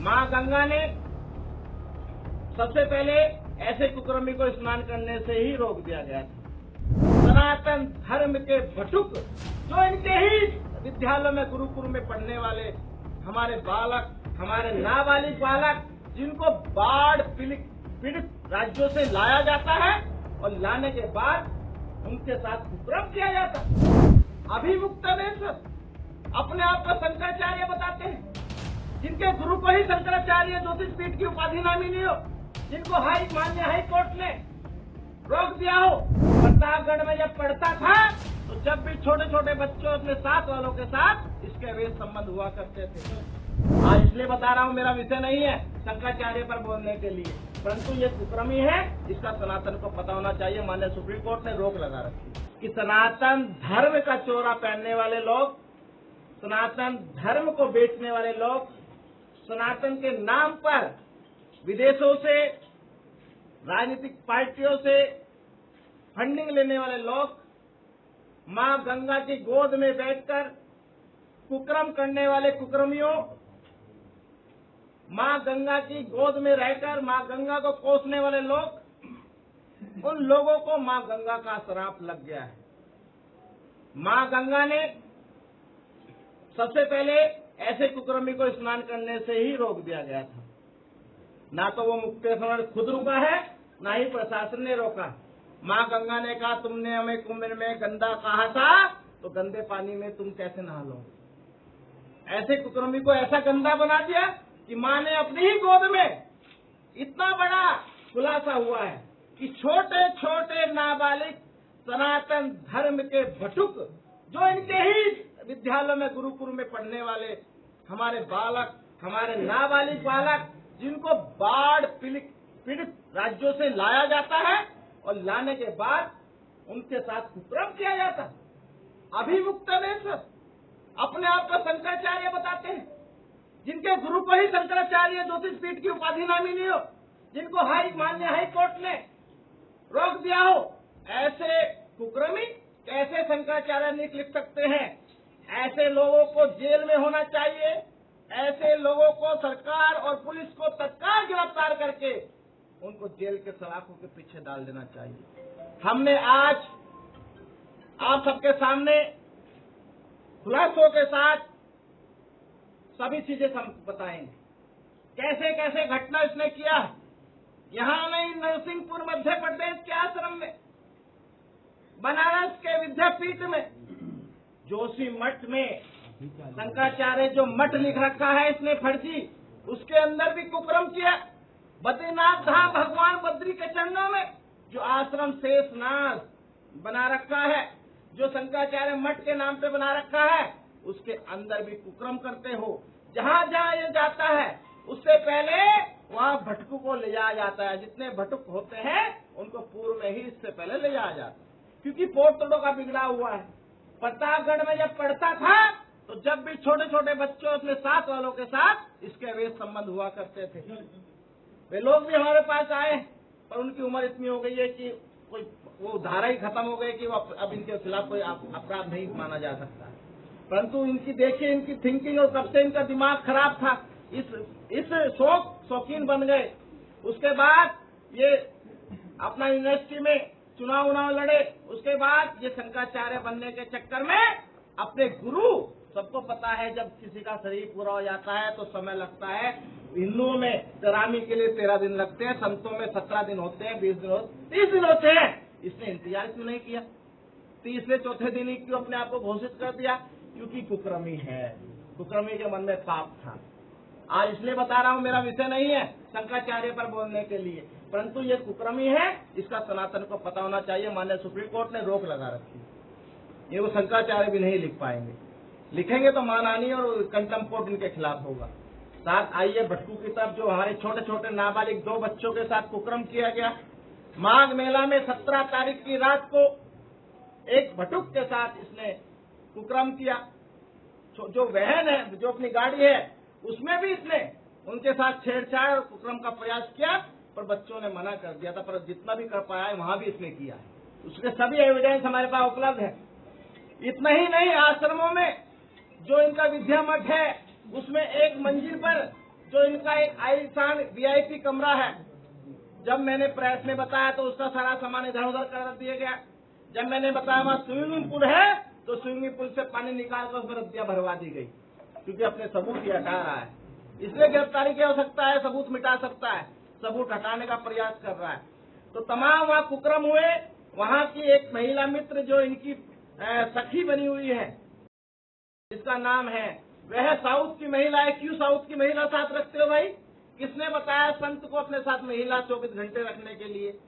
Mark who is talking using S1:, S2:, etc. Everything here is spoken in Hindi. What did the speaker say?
S1: माँ गंगा ने सबसे पहले ऐसे कुकर्मी को स्नान करने से ही रोक दिया गया था। सनातन धर्म के भटुक जो इनके ही विद्यालय में गुरुकुल में पढ़ने वाले हमारे बालक, हमारे नाबालिग बालक, जिनको बाढ़ पीड़ित राज्यों से लाया जाता है और लाने के बाद उनके साथ कुकर्म किया जाता है। अभिमुक्त अपने आप को शंकराचार्य बताते हैं, जिनके गुरु को ही शंकराचार्य ज्योतिष पीठ की उपाधि ना मिली हो, जिनको माननीय हाई कोर्ट ने रोक दिया हो। प्रतापगढ़ में जब पढ़ता था तो जब भी छोटे छोटे बच्चों अपने साथ वालों के साथ इसके अवैध संबंध हुआ करते थे। आज इसलिए बता रहा हूँ, मेरा विषय नहीं है शंकराचार्य पर बोलने के लिए, परंतु ये कुकर्मी है, इसका सनातन को पता होना चाहिए। माननीय सुप्रीम कोर्ट ने रोक लगा रखी कि सनातन धर्म का चोरा पहनने वाले लोग, सनातन धर्म को बेचने वाले लोग, सनातन के नाम पर विदेशों से, राजनीतिक पार्टियों से फंडिंग लेने वाले लोग मां गंगा की गोद में बैठकर कुकर्म करने वाले कुकर्मियों, मां गंगा की गोद में रहकर मां गंगा को कोसने वाले लोग, उन लोगों को मां गंगा का श्राप लग गया है। मां गंगा ने सबसे पहले ऐसे कुकर्मी को स्नान करने से ही रोक दिया गया था। ना तो वो मुक्तेश्वर खुद रुका है, ना ही प्रशासन ने रोका। मां गंगा ने कहा, तुमने हमें कुंभ में गंदा कहा था, तो गंदे पानी में तुम कैसे नहा लो। ऐसे कुकर्मी को ऐसा गंदा बना दिया कि मां ने अपनी ही गोद में, इतना बड़ा खुलासा हुआ है कि छोटे छोटे नाबालिग सनातन धर्म के भटुक जो इनके ही विद्यालय में गुरुकुल में पढ़ने वाले हमारे बालक, हमारे नाबालिग बालक, जिनको बाढ़ पीड़ित राज्यों से लाया जाता है और लाने के बाद उनके साथ कुकर्म किया जाता है। अभिमुक्त अपने आप को शंकराचार्य बताते हैं, जिनके गुरु को ही शंकराचार्य ज्योतिष पीठ की उपाधि ना मिली हो, जिनको माननीय हाई कोर्ट ने रोक दिया हो। ऐसे कुकर्मी कैसे शंकराचार्य लिख सकते हैं? ऐसे लोगों को जेल में होना चाहिए। ऐसे लोगों को सरकार और पुलिस को तत्काल गिरफ्तार करके उनको जेल के सलाखों के पीछे डाल देना चाहिए। हमने आज आप सबके सामने खुलासों के साथ सभी चीजें बताएंगे, कैसे कैसे घटना इसने किया। यहाँ नहीं, नरसिंहपुर मध्य प्रदेश के आश्रम में, बनारस के विद्यापीठ में, जोशी मठ में शंकराचार्य जो मठ लिख रखा है इसने फर्जी, उसके अंदर भी कुकर्म किया। बद्रीनाथ धाम भगवान बद्री के चरणों में जो आश्रम शेषनाग बना रखा है, जो शंकराचार्य मठ के नाम पे बना रखा है, उसके अंदर भी कुकर्म करते हो। जहाँ जहाँ ये जाता है उससे पहले वहाँ भटकू को ले जाया जाता है। जितने भटुक होते हैं उनको पूर्व में ही इससे पहले ले जाया जाता है, क्योंकि पोर्टलों का बिगड़ा हुआ है। प्रतापगढ़ में जब पढ़ता था तो जब भी छोटे छोटे बच्चों अपने साथ वालों के साथ इसके अवैध संबंध हुआ करते थे। वे लोग भी हमारे पास आए, पर उनकी उम्र इतनी हो गई है कि कोई वो धारा ही खत्म हो गई कि वो अब इनके खिलाफ कोई अपराध नहीं माना जा सकता। परंतु इनकी देखिए, इनकी थिंकिंग और कब से इनका दिमाग खराब था, इस शौकीन बन गए। उसके बाद ये अपना यूनिवर्सिटी में चुनाव लड़े। उसके बाद ये शंकराचार्य बनने के चक्कर में अपने गुरु, सबको पता है जब किसी का शरीर पूरा हो जाता है तो समय लगता है। हिंदुओं में चरामी के लिए 13 दिन लगते हैं, संतों में 17 दिन होते हैं, 20 दिन होते, 30 दिन होते हैं। इसने इंतजार क्यों नहीं किया? तीसरे चौथे दिन ही क्यों अपने आप को घोषित कर दिया? क्योंकि कुकर्मी है, कुकर्मी के मन में पाप था। आज इसलिए बता रहा हूँ, मेरा विषय नहीं है शंकराचार्य पर बोलने के लिए, परंतु ये कुकर्मी है, इसका सनातन को पता होना चाहिए। माननीय सुप्रीम कोर्ट ने रोक लगा रखी। ये वो शंकराचार्य भी नहीं लिख पाएंगे, लिखेंगे तो मानहानि और कंटेम्प्ट इनके खिलाफ होगा। साथ आइए भटकू की तरफ, जो हमारे छोटे छोटे नाबालिग 2 बच्चों के साथ कुकर्म किया गया। माघ मेला में 17 तारीख की रात को एक भटुक के साथ इसने कुकर्म किया। जो वहन है, जो अपनी गाड़ी है, उसमें भी इसने उनके साथ छेड़छाड़ और कुकर्म का प्रयास किया, पर बच्चों ने मना कर दिया था। पर जितना भी कर पाया है वहां भी इसने किया है। उसके सभी एविडेंस हमारे पास उपलब्ध है। इतना ही नहीं, आश्रमों में जो इनका विद्या मठ है उसमें एक मंजिल पर जो इनका एक आलीशान VIP कमरा है, जब मैंने प्रेस में बताया तो उसका सारा सामान इधर उधर कर दिया गया। जब मैंने बताया वहाँ स्विमिंग पूल है तो स्विमिंग पूल से पानी निकाल कर उसमें रद्दियां भरवा दी गई, क्योंकि अपने सबूत ही हटा रहा है। इसलिए गिरफ्तारी की हो सकता है, सबूत मिटा सकता है, सबूत हटाने का प्रयास कर रहा है। तो तमाम वहाँ कुकर्म हुए। वहाँ की एक महिला मित्र जो इनकी सखी बनी हुई है, जिसका नाम है, वह साउथ की महिला है। क्यों साउथ की महिला साथ रखते हो भाई? किसने बताया संत को अपने साथ महिला 24 घंटे रखने के लिए?